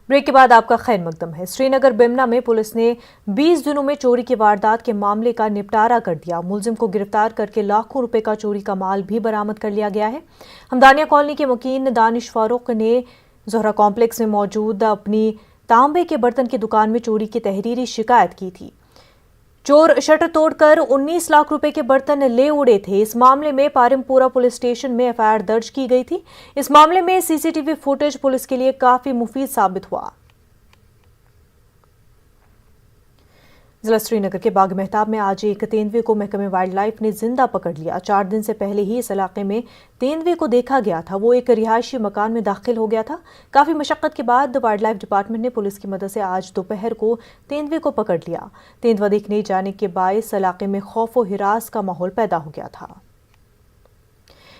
Break के बाद आपका खैर मकदम है। श्रीनगर बिमना में पुलिस ने 20 दिनों में चोरी की वारदात के मामले का निपटारा कर दिया। मुलजिम को गिरफ्तार करके लाखों रुपए का चोरी का माल भी बरामद कर लिया गया है। हमदानिया कॉलोनी के मुकीन दानिश फारूक ने जोहरा कॉम्प्लेक्स में मौजूद अपनी तांबे के बर्तन की दुकान में चोरी की तहरीरी शिकायत की थी। चोर शटर तोड़कर 19 लाख रुपए के बर्तन ले उड़े थे। इस मामले में पारिमपुरा पुलिस स्टेशन में एफआईआर दर्ज की गई थी। इस मामले में सीसीटीवी फुटेज पुलिस के लिए काफी मुफीद साबित हुआ। जिला श्रीनगर के बाग मेहताब में आज एक तेंदुए को महकमे वाइल्ड लाइफ ने जिंदा पकड़ लिया। 4 दिन से पहले ही इस इलाके में तेंदुए को देखा गया था। वो एक रिहायशी मकान में दाखिल हो गया था। काफी मशक्कत के बाद वाइल्ड लाइफ डिपार्टमेंट ने पुलिस की मदद से आज दोपहर को तेंदुए को पकड़ लिया। तेंदुआ देखने जाने के बायस इलाके में खौफ व हिरास का माहौल पैदा हो गया था।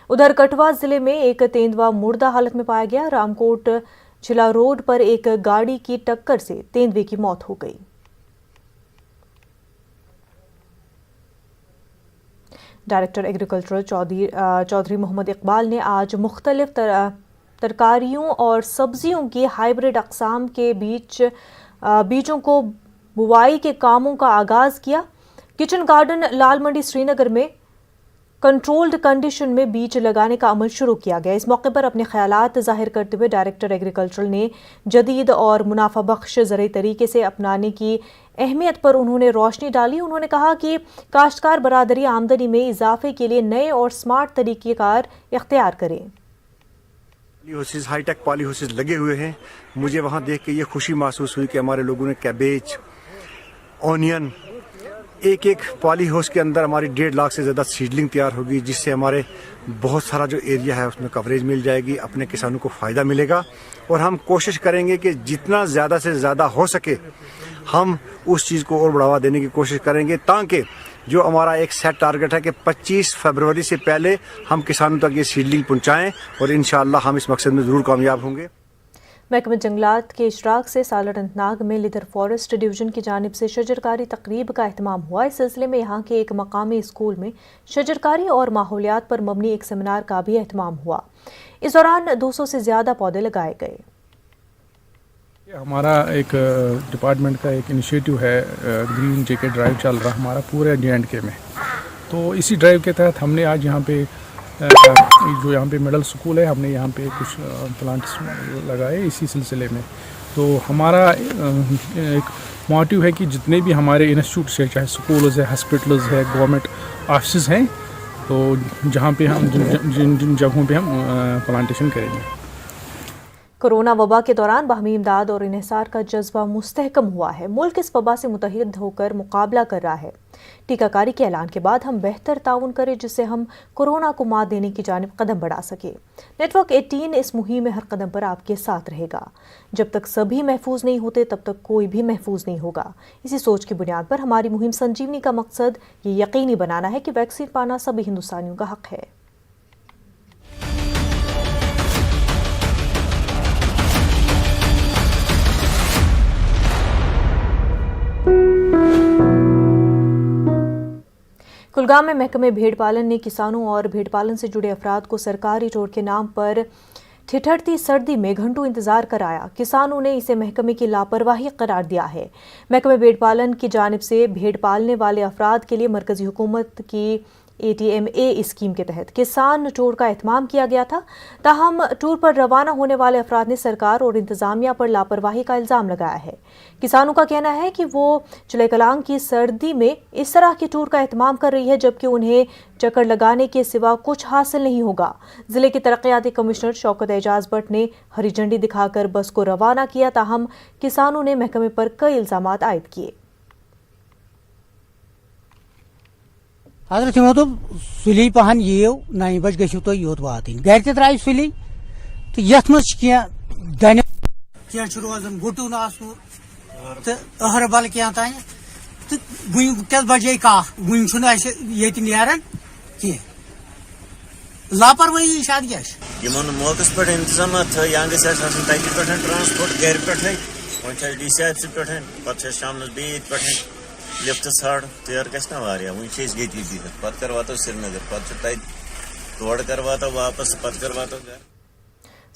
उधर कठुआ जिले में एक तेंदुआ मुर्दा हालत में पाया गया। रामकोट चिला रोड पर एक गाड़ी की टक्कर से तेंदुए की मौत हो गई। डायरेक्टर एग्रीकल्चरल चौधरी मोहम्मद इकबाल ने आज मुख्तलिफ तरकारियों और सब्जियों की हाइब्रिड अक़साम के बीजों को बुवाई के कामों का आगाज़ किया। किचन गार्डन लाल मंडी श्रीनगर में कंट्रोल्ड कंडीशन में बीज लगाने का अमल शुरू किया गया। इस मौके पर अपने ख्यालात जाहिर करते हुए डायरेक्टर एग्रीकल्चरल ने जदीद और मुनाफा बख्श ज़राई तरीके से अपनाने की अहमियत पर उन्होंने रोशनी डाली। उन्होंने कहा कि काश्तकार बरादरी आमदनी में इजाफे के लिए नए और स्मार्ट तरीक़ेकार इख्तियार करें। पॉलीहाउसेस, हाईटेक पॉलीहाउसेस लगे हुए हैं। मुझे वहाँ देख के ये खुशी महसूस हुई कि हमारे लोगों ने कैबेज, ऑनियन, एक पॉली हाउस के अंदर हमारी 1.5 लाख से ज़्यादा सीडलिंग तैयार होगी, जिससे हमारे बहुत सारा जो एरिया है उसमें कवरेज मिल जाएगी। अपने किसानों को फ़ायदा मिलेगा और हम कोशिश करेंगे कि जितना ज़्यादा से ज़्यादा हो सके हम उस चीज़ को और बढ़ावा देने की कोशिश करेंगे, ताकि जो हमारा एक सेट टारगेट है कि 25 फरवरी से पहले हम किसानों तक ये सीडलिंग पहुँचाएँ और इंशाअल्लाह हम इस मकसद में ज़रूर कामयाब होंगे। महकमे जंगलात के इशराक से सालर अनंतनाग में लिदर फॉरेस्ट डिवीजन की जानिब से शजरकारी तकरीब का एहतमाम हुआ। इस सिलसिले में यहाँ के एक मकामी स्कूल में शजरकारी और माहौलियात पर मबनी एक सेमिनार का भी एहतमाम हुआ। इस दौरान 200 से ज़्यादा पौधे लगाए गए। हमारा एक डिपार्टमेंट का एक इनिशिएटिव है, ग्रीन जैकेट ड्राइव चल रहा हमारा पूरे J&K में। तो इसी ड्राइव के तहत हमने आज यहाँ पे जो यहाँ पे मिडल स्कूल है, हमने यहाँ पे कुछ प्लांट्स लगाए इसी सिलसिले में। तो हमारा एक मोटिव है कि जितने भी हमारे इंस्टीट्यूट्स हैं, चाहे स्कूल्स है, हॉस्पिटल्स है, गवर्नमेंट ऑफिस हैं, तो जहाँ पे हम जिन जगहों पे हम प्लांटेशन करेंगे। कोरोना वबा के दौरान बाहमी इमदाद और इन्हिसार का जज्बा मुस्तहकम हुआ है। मुल्क इस वबा से मुतहिद होकर मुकाबला कर रहा है। टीकाकारी के ऐलान के बाद हम बेहतर ताउन करें, जिससे हम कोरोना को मात देने की जानिब कदम बढ़ा सके। नेटवर्क 18 इस मुहिम में हर कदम पर आपके साथ रहेगा। जब तक सभी महफूज नहीं होते तब तक कोई भी महफूज नहीं होगा। इसी सोच की बुनियाद पर हमारी मुहिम संजीवनी का मकसद ये यकीनी बनाना है कि वैक्सीन पाना सभी हिंदुस्तानियों का हक है। कुलगाम में महकमे भेड़ पालन ने किसानों और भेड़ पालन से जुड़े अफराद को सरकारी टूर के नाम पर ठिठुरती सर्दी में घंटों इंतजार कराया। किसानों ने इसे महकमे की लापरवाही करार दिया है। महकमे भेड़ पालन की जानिब से भेड़ पालने वाले अफराद के लिए मरकजी हुकूमत की ATMA स्कीम के तहत किसान टूर का एहतमाम किया गया था। ताहम टूर पर रवाना होने वाले अफराद ने सरकार और इंतजामिया पर लापरवाही का इल्ज़ाम लगाया है। किसानों का कहना है कि वो चुलेकलांग की सर्दी में इस तरह के टूर का एहतमाम कर रही है, जबकि उन्हें चक्कर लगाने के सिवा कुछ हासिल नहीं होगा। जिले के तरक्याती कमिश्नर शौकत एजाज भट्ट ने हरी झंडी दिखाकर बस को रवाना किया। ताहम किसानों ने महकमे पर कई इल्ज़ामात आयद किए। हजरत यमो तो सुली पहन यो 9 बज गो तुम योत वात गर त्रा सुली तो यथ मज दन रोजान गुटुन तो अहरबल क्या तान तो वस बजे कह वन नान कह लापरवाही शायद क्या मौकस पे इंतजाम या ट्रांसपोर्ट गर पे वो DCH पे शाम पे लिफ्ट षाड़ तैयार गना वन ये पे करवा श्रीनगर पे तोड़ करवा वापस पे करवा घर।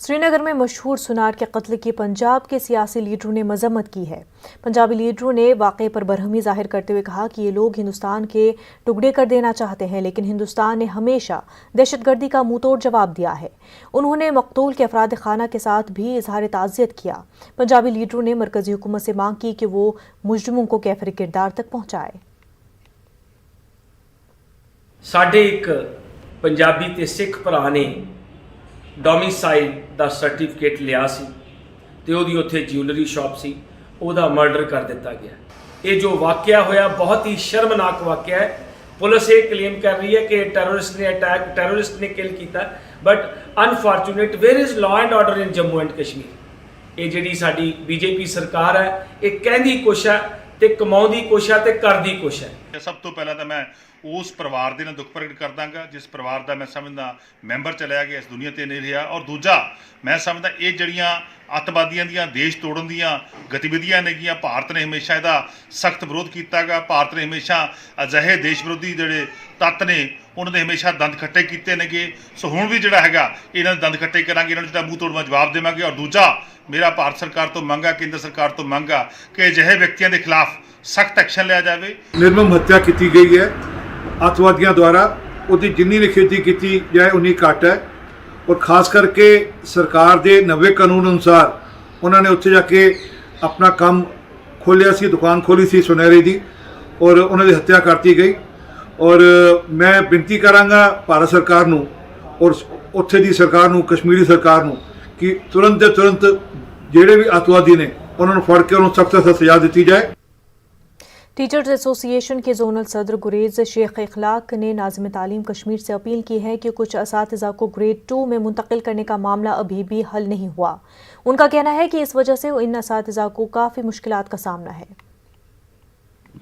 سری نگر میں مشہور سنار کے قتل کی پنجاب کے سیاسی لیڈروں نے مذمت کی ہے۔ پنجابی لیڈروں نے واقعے پر برہمی ظاہر کرتے ہوئے کہا کہ یہ لوگ ہندوستان کے ٹکڑے کر دینا چاہتے ہیں، لیکن ہندوستان نے ہمیشہ دہشت گردی کا منہ توڑ جواب دیا ہے۔ انہوں نے مقتول کے افراد خانہ کے ساتھ بھی اظہار تعزیت کیا۔ پنجابی لیڈروں نے مرکزی حکومت سے مانگ کی کہ وہ مجرموں کو کیفر کردار تک پہنچائے۔ ਸਾਡੇ ਇੱਕ ਪੰਜਾਬੀ ਤੇ ਸਿੱਖ ਭਰਾ ਨੇ ਡੋਮਿਸਾਈਲ ਦਾ ਸਰਟੀਫਿਕੇਟ ਲਿਆ ਸੀ ਤੇ ਉਹਦੀ ਉੱਥੇ ਜਿਊਲਰੀ ਸ਼ਾਪ ਸੀ, ਉਹਦਾ ਮਰਡਰ ਕਰ ਦਿੱਤਾ ਗਿਆ। ਇਹ ਜੋ ਵਾਕਿਆ ਹੋਇਆ ਬਹੁਤ ਹੀ ਸ਼ਰਮਨਾਕ ਵਾਕਿਆ ਹੈ। ਪੁਲਿਸ ਇਹ ਕਲੇਮ ਕਰ ਰਹੀ ਹੈ ਕਿ ਟੈਰਰਿਸਟ ਨੇ ਕਿਲ ਕੀਤਾ, but unfortunate where is law and order in Jammu and Kashmir. ਇਹ ਜਿਹੜੀ ਸਾਡੀ ਬੀਜੇਪੀ ਸਰਕਾਰ ਹੈ, ਇਹ ਕਹਿੰਦੀ ਕੁਛ ਹੈ ਤੇ ਕਮਾਉਂਦੀ ਕੁਛ ਹੈ ਤੇ ਕਰਦੀ ਕੁਛ ਹੈ। ਸਭ ਤੋਂ ਪਹਿਲਾਂ ਤਾਂ ਮੈਂ ਉਸ ਪਰਿਵਾਰ ਦੇ ਨਾਲ ਦੁੱਖ ਪ੍ਰਗਟ ਕਰਦਾਂਗਾ ਜਿਸ ਪਰਿਵਾਰ ਦਾ ਮੈਂ ਸਮਝਦਾ ਮੈਂਬਰ ਚਲਿਆ ਗਿਆ, ਇਸ ਦੁਨੀਆ ਤੇ ਨਹੀਂ ਰਿਹਾ। ਔਰ ਦੂਜਾ ਮੈਂ ਸਮਝਦਾ ਇਹ ਜਿਹੜੀਆਂ ਅੱਤਵਾਦੀਆਂ ਦੀਆਂ ਦੇਸ਼ ਤੋੜਨ ਦੀਆਂ ਗਤੀਵਿਧੀਆਂ ਨੇਗੀਆਂ, ਭਾਰਤ ਨੇ ਹਮੇਸ਼ਾ ਇਹਦਾ ਸਖਤ ਵਿਰੋਧ ਕੀਤਾਗਾ। ਭਾਰਤ ਨੇ ਹਮੇਸ਼ਾ ਅਜਿਹੇ ਦੇਸ਼ ਵਿਰੋਧੀ ਜਿਹੜੇ ਤੱਤ ਨੇ ਉਹਨਾਂ ਦੇ ਹਮੇਸ਼ਾ ਦੰਦ ਖੱਟੇ ਕੀਤੇ ਨੇਗੇ। ਸੋ ਹੁਣ ਵੀ ਜਿਹੜਾ ਹੈਗਾ ਇਹਨਾਂ ਦੇ ਦੰਦ ਖੱਟੇ ਕਰਾਂਗੇ, ਇਹਨਾਂ ਨੂੰ ਜਿਹੜਾ ਮੂੰਹ ਤੋੜਵਾ ਜਵਾਬ ਦੇਵਾਂਗੇ। ਔਰ ਦੂਜਾ ਮੇਰਾ ਭਾਰਤ ਸਰਕਾਰ ਤੋਂ ਮੰਗ ਆ, ਕੇਂਦਰ ਸਰਕਾਰ ਤੋਂ ਮੰਗ ਆ ਕਿ ਅਜਿਹੇ ਵਿਅਕਤੀਆਂ ਦੇ ਖਿਲਾਫ ਸਖਤ ਐਕਸ਼ਨ ਲਿਆ ਜਾਵੇ। ਨਿਰਮਮ ਹੱਤਿਆ ਕੀਤੀ ਗਈ ਹੈ ਅੱਤਵਾਦੀਆਂ ਦੁਆਰਾ, ਉਹਦੀ ਜਿੰਨੀ ਨਿਖੇਧੀ ਕੀਤੀ ਜਾਏ ਉਨੀ ਘੱਟ ਹੈ। ਔਰ ਖਾਸ ਕਰਕੇ ਸਰਕਾਰ ਦੇ ਨਵੇਂ ਕਾਨੂੰਨ ਅਨੁਸਾਰ ਉਹਨਾਂ ਨੇ ਉੱਥੇ ਜਾ ਕੇ ਆਪਣਾ ਕੰਮ ਖੋਲ੍ਹਿਆ ਸੀ, ਦੁਕਾਨ ਖੋਲ੍ਹੀ ਸੀ ਸੁਨਹਿਰੇ ਦੀ, ਔਰ ਉਹਨਾਂ ਦੀ ਹੱਤਿਆ ਕਰਤੀ ਗਈ। ਔਰ ਮੈਂ ਬੇਨਤੀ ਕਰਾਂਗਾ ਭਾਰਤ ਸਰਕਾਰ ਨੂੰ ਔਰ ਉੱਥੇ ਦੀ ਸਰਕਾਰ ਨੂੰ, ਕਸ਼ਮੀਰੀ ਸਰਕਾਰ ਨੂੰ, ਕਿ ਤੁਰੰਤ ਦੇ ਤੁਰੰਤ ਜਿਹੜੇ ਵੀ ਅੱਤਵਾਦੀ ਨੇ ਉਹਨਾਂ ਨੂੰ ਫੜ ਕੇ ਉਹਨਾਂ ਨੂੰ ਸਖਤ ਤੋਂ ਸਜ਼ਾ ਦਿੱਤੀ ਜਾਏ। ٹیچرز ایسوسی ایشن کے زونل صدر گریز شیخ اخلاق نے ناظم تعلیم کشمیر سے اپیل کی ہے کہ کچھ اساتذہ کو گریڈ 2 میں منتقل کرنے کا معاملہ ابھی بھی حل نہیں ہوا۔ ان کا کہنا ہے کہ اس وجہ سے ان اساتذہ کو کافی مشکلات کا سامنا ہے۔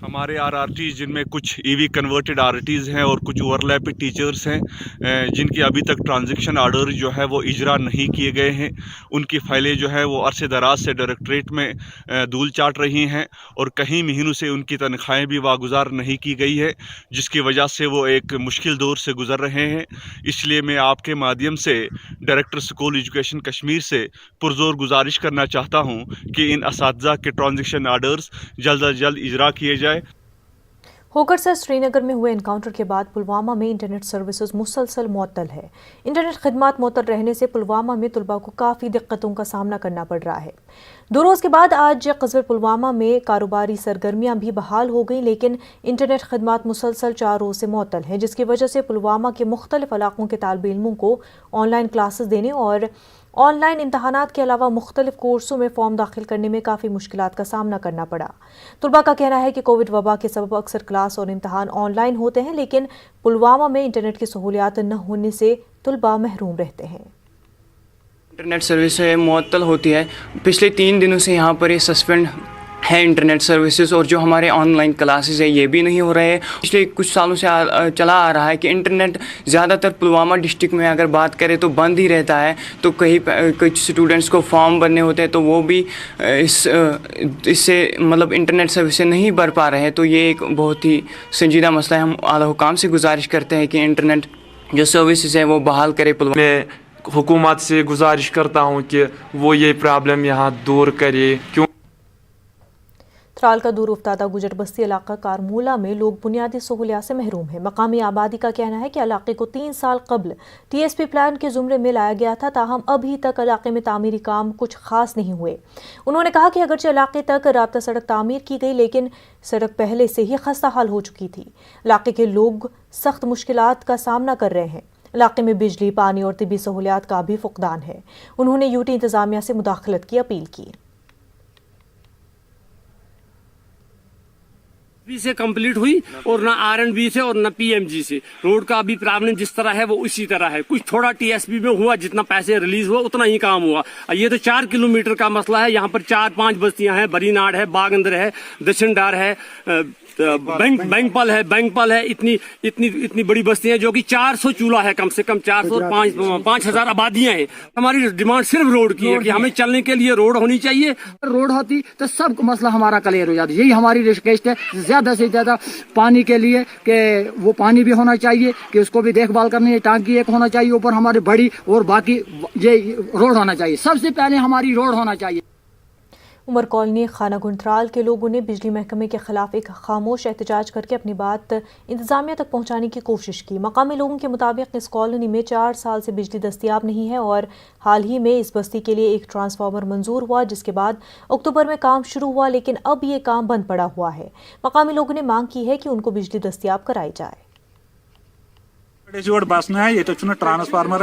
ہمارے RRTs جن میں کچھ EV کنورٹڈ RRTs ہیں اور کچھ اوور لیپڈ ٹیچرز ہیں جن کی ابھی تک ٹرانزیکشن آرڈر جو ہے وہ اجرا نہیں کیے گئے ہیں، ان کی فائلیں جو ہے وہ عرصے دراز سے ڈائریکٹریٹ میں دھول چاٹ رہی ہیں اور کئی مہینوں سے ان کی تنخواہیں بھی واگزار نہیں کی گئی ہے، جس کی وجہ سے وہ ایک مشکل دور سے گزر رہے ہیں۔ اس لیے میں آپ کے مادھیم سے ڈائریکٹر اسکول ایجوکیشن کشمیر سے پرزور گزارش کرنا چاہتا ہوں کہ ان اساتذہ کے ٹرانزیکشن آرڈرز جلد از جلد اجرا کیے جائے۔ ہوکرسر سری نگر میں ہوئے انکاؤنٹر کے بعد پلوامہ میں انٹرنیٹ سروسز مسلسل معطل ہے۔ انٹرنیٹ خدمات معطل رہنے سے پلوامہ میں طلباء کو کافی دقتوں کا سامنا کرنا پڑ رہا ہے۔ 2 روز کے بعد آج قصبے پلوامہ میں کاروباری سرگرمیاں بھی بحال ہو گئیں، لیکن انٹرنیٹ خدمات مسلسل 4 روز سے معطل ہیں، جس کی وجہ سے پلوامہ کے مختلف علاقوں کے طالب علموں کو آن لائن کلاسز دینے اور آن لائن امتحانات کے علاوہ مختلف کورسوں میں فارم داخل کرنے میں کافی مشکلات کا سامنا کرنا پڑا۔ طلباء کا کہنا ہے کہ کووڈ وبا کے سبب اکثر کلاس اور امتحان آن لائن ہوتے ہیں، لیکن پلوامہ میں انٹرنیٹ کی سہولیات نہ ہونے سے طلباء محروم رہتے ہیں۔ انٹرنیٹ سروس معطل ہوتی ہے، پچھلے 3 دنوں سے یہاں پر یہ سسپینڈ ہے انٹرنیٹ سروسز، اور جو ہمارے آن لائن کلاسز ہیں یہ بھی نہیں ہو رہے ہیں۔ پچھلے کچھ سالوں سے چلا آ رہا ہے کہ انٹرنیٹ زیادہ تر پلوامہ ڈسٹرکٹ میں اگر بات کریں تو بند ہی رہتا ہے، تو کچھ اسٹوڈنٹس کو فارم بھرنے ہوتے ہیں تو وہ بھی اس سے مطلب انٹرنیٹ سروس سے نہیں بھر پا رہے ہیں۔ تو یہ ایک بہت ہی سنجیدہ مسئلہ ہے۔ ہم اعلیٰ حکام سے گزارش کرتے ہیں کہ انٹرنیٹ جو سروسز ہیں وہ بحال کرے۔ میں حکومت سے گزارش کرتا ہوں کہ وہ یہ پرابلم یہاں دور کرے، کیوں ترال کا دور افتادہ گجر بستی علاقہ کارمولہ میں لوگ بنیادی سہولیات سے محروم ہیں۔ مقامی آبادی کا کہنا ہے کہ علاقے کو 3 سال قبل TSP پلان کے زمرے میں لایا گیا تھا، تاہم ابھی تک علاقے میں تعمیری کام کچھ خاص نہیں ہوئے۔ انہوں نے کہا کہ اگرچہ علاقے تک رابطہ سڑک تعمیر کی گئی، لیکن سڑک پہلے سے ہی خستہ حال ہو چکی تھی۔ علاقے کے لوگ سخت مشکلات کا سامنا کر رہے ہیں۔ علاقے میں بجلی، پانی اور طبی سہولیات کا بھی فقدان ہے۔ انہوں نے UT انتظامیہ سے مداخلت کی اپیل کی۔ سے کمپلیٹ ہوئی اور نہ R&B سے اور نہ PMG سے۔ روڈ کا ابھی پرابلم جس طرح ہے وہ اسی طرح ہے، کچھ تھوڑا TSP میں ہوا، جتنا پیسے ریلیز ہوا اتنا ہی کام ہوا۔ یہ تو 4 کلومیٹر کا مسئلہ ہے، یہاں پر 4-5 بستیاں ہیں، بری ناڑ ہے، باغ اندر ہے، دشن ڈار ہے، بینک پل ہے، اتنی بڑی بستیاں جو کہ 400 چولہا ہے، کم سے کم 400 اور 5,000 آبادیاں ہیں۔ ہماری ڈیمانڈ صرف روڈ کی ہے کہ ہمیں چلنے کے لیے روڈ ہونی چاہیے۔ روڈ ہوتی تو سب مسئلہ ہمارا کلیئر ہو جاتا۔ یہی ہماری ریکویسٹ ہے، زیادہ ज़्यादा से ज़्यादा पानी के लिए कि वो पानी भी होना चाहिए, कि उसको भी देखभाल करनी है, टांकी एक होना चाहिए ऊपर हमारी बड़ी, और बाकी ये रोड होना चाहिए, सबसे पहले हमारी रोड होना चाहिए। उमर कॉलोनी खाना गुंथराल के लोगों ने बिजली महकमे के खिलाफ एक खामोश एहतजाज करके अपनी बात इंतजामिया तक पहुंचाने की कोशिश की। मकामी लोगों के मुताबिक इस कॉलोनी में 4 साल से बिजली दस्तियाब नहीं है और हाल ही में इस बस्ती के लिए एक ट्रांसफार्मर मंजूर हुआ, जिसके बाद अक्टूबर में काम शुरू हुआ, लेकिन अब ये काम बंद पड़ा हुआ है। मकामी लोगों ने मांग की है कि उनको बिजली दस्तियाब कराई जाए। योर बसन है ये ट्रांसफार्मर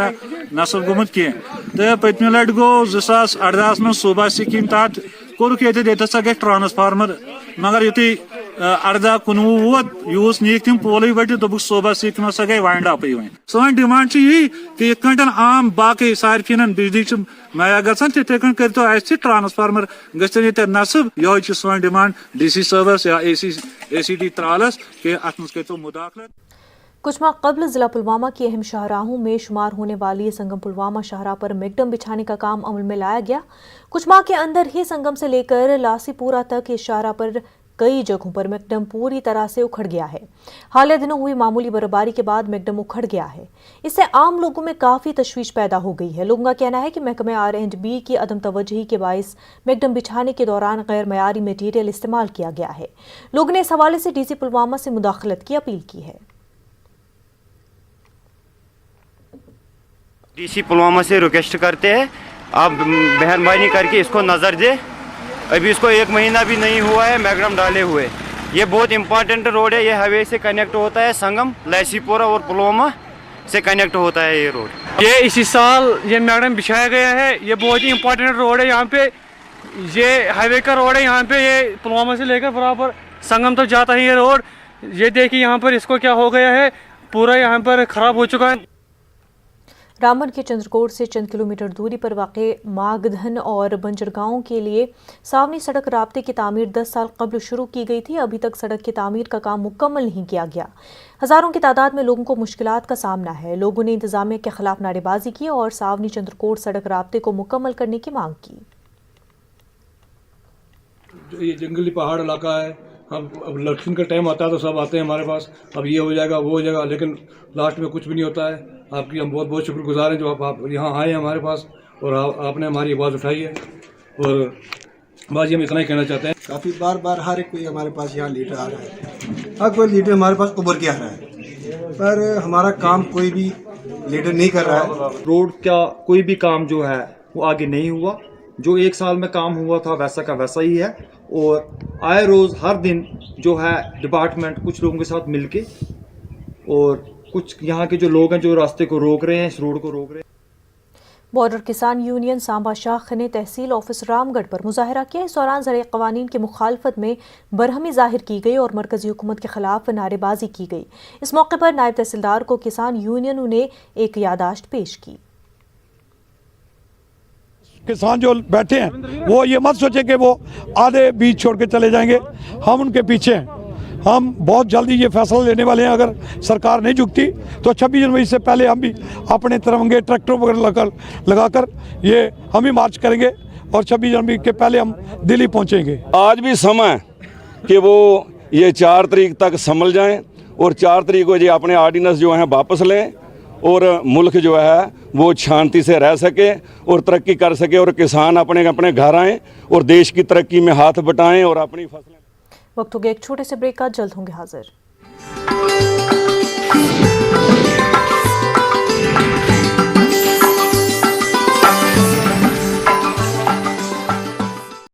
नस्ब गोमुत कह तो पत्म लट गो 2018 में सूबा स्कीम तहत कोर्क ये ट्रांसफार्मर, मगर युत 18-19 वोत यूस नीक तम पोल वट दोक सूबा स्कीम हसा गई वाइंड अप वन। सन डिमांड यही कि यह आम बाकी सार्फिन बिजली मया गसान तिथे कर ट्रांसफार्मर गए नस्ब। यह सन डिमांड DC साहबस या ACD त्रालस कि अत मज करो मुदाखलत। कुछ माह कबल जिला पुलवामा की अहम शाहराहों में शुमार होने वाली संगम पुलवामा शाहराह पर मैकडम बिछाने का काम अमल में लाया गया। कुछ माह के अंदर ही संगम से लेकर लासीपुरा तक इस शाहराह पर कई जगहों पर मैकडम पूरी तरह से उखड़ गया है। हालिया दिनों हुई मामूली बर्फबारी के बाद मैकडम उखड़ गया है। इससे आम लोगों में काफी तशवीश पैदा हो गई है। लोगों का कहना है कि महकमे R&B की अदम तवज्जुही के बायस मैकडम बिछाने के दौरान गैर मयारी मटीरियल इस्तेमाल किया गया है। लोगों ने इस हवाले से DC पुलवामा से मुदाखलत की अपील की है। DC पुलवामा से रिक्वेस्ट करते हैं, आप मेहरबानी करके इसको नज़र दे। अभी इसको 1 महीना भी नहीं हुआ है मैकडम डाले हुए। ये बहुत इंपॉर्टेंट रोड है, ये हाईवे से कनेक्ट होता है, संगम लासीपुरा और पुलवामा से कनेक्ट होता है ये रोड। ये इसी साल ये मैकडम बिछाया गया है। ये बहुत ही इंपॉर्टेंट रोड है, यहाँ पे ये हाईवे का रोड है। यहाँ पे ये पुलवामा से लेकर बराबर संगम तक जाता है ये रोड। ये देखिए यहाँ पर इसको क्या हो गया है, पूरा यहाँ पर खराब हो चुका है। रामबन के चंद्रकोट से चंद किलोमीटर दूरी पर वाक़े मागधन और बंजर गांव के लिए सावनी सड़क राब्ते की तामीर 10 साल कबल शुरू की गई थी। अभी तक सड़क की तामीर का काम मुकम्मल नहीं किया गया। हजारों की तादाद में लोगों को मुश्किलात का सामना है। लोगों ने इंतजामिया के खिलाफ नारेबाजी की और सावनी चंद्रकोट सड़क राब्ते को मुकम्मल करने की मांग की। ये जंगली पहाड़ इलाका है, अब इलेक्शन का टाइम आता है तो सब आते हैं हमारे पास, अब ये हो जाएगा वो हो जाएगा, लेकिन लास्ट में कुछ भी नहीं होता है। आपकी हम बहुत बहुत शुक्रगुजार हैं जो आप यहाँ आए हैं हमारे पास और आपने हमारी आवाज़ उठाई है। और बस हम इतना ही कहना चाहते हैं, काफ़ी बार हर एक कोई हमारे पास यहाँ लीडर आ रहा है, हर कोई लीडर हमारे पास उभर के आ रहा है, पर हमारा काम कोई भी लीडर नहीं कर रहा है। रोड का कोई भी काम जो है वो आगे नहीं हुआ। जो 1 साल में काम हुआ था वैसा का वैसा ही है। और आए रोज़ हर दिन जो है डिपार्टमेंट कुछ लोगों के साथ मिलके और कुछ यहाँ के जो लोग हैं जो रास्ते को रोक रहे हैं, इस रोड को रोक रहे हैं। बॉर्डर किसान यूनियन सांबा शाख ने तहसील ऑफिस रामगढ़ पर मुजाहरा किया। इस दौरान ज़रिए क़वानीन की मुखालफत में बरहमी जाहिर की गई और मरकजी हुकूमत के खिलाफ नारेबाजी की गई। इस मौके पर नायब तहसीलदार को किसान यूनियन ने एक यादाश्त पेश की। किसान जो बैठे हैं वो ये मत सोचे कि वो आधे बीच छोड़ के चले जाएंगे, हम उनके पीछे हैं। हम बहुत जल्दी ये फैसला लेने वाले हैं। अगर सरकार नहीं झुकती तो 26 जनवरी से पहले हम भी अपने तिरंगे ट्रैक्टरों वगैरह लगाकर ये हम भी मार्च करेंगे और 26 जनवरी के पहले हम दिल्ली पहुंचेंगे। आज भी समय कि वो ये 4 तारीख तक संभल जाएं और 4 तारीख को ये अपने ऑर्डिनेंस जो हैं वापस लें और मुल्क जो है वो शांति से रह सके और तरक्की कर सके और किसान अपने अपने घर आएँ और देश की तरक्की में हाथ बटाएं और अपनी फसलें। वक्त हो गया एक छोटे से ब्रेक का, जल्द होंगे हाजिर।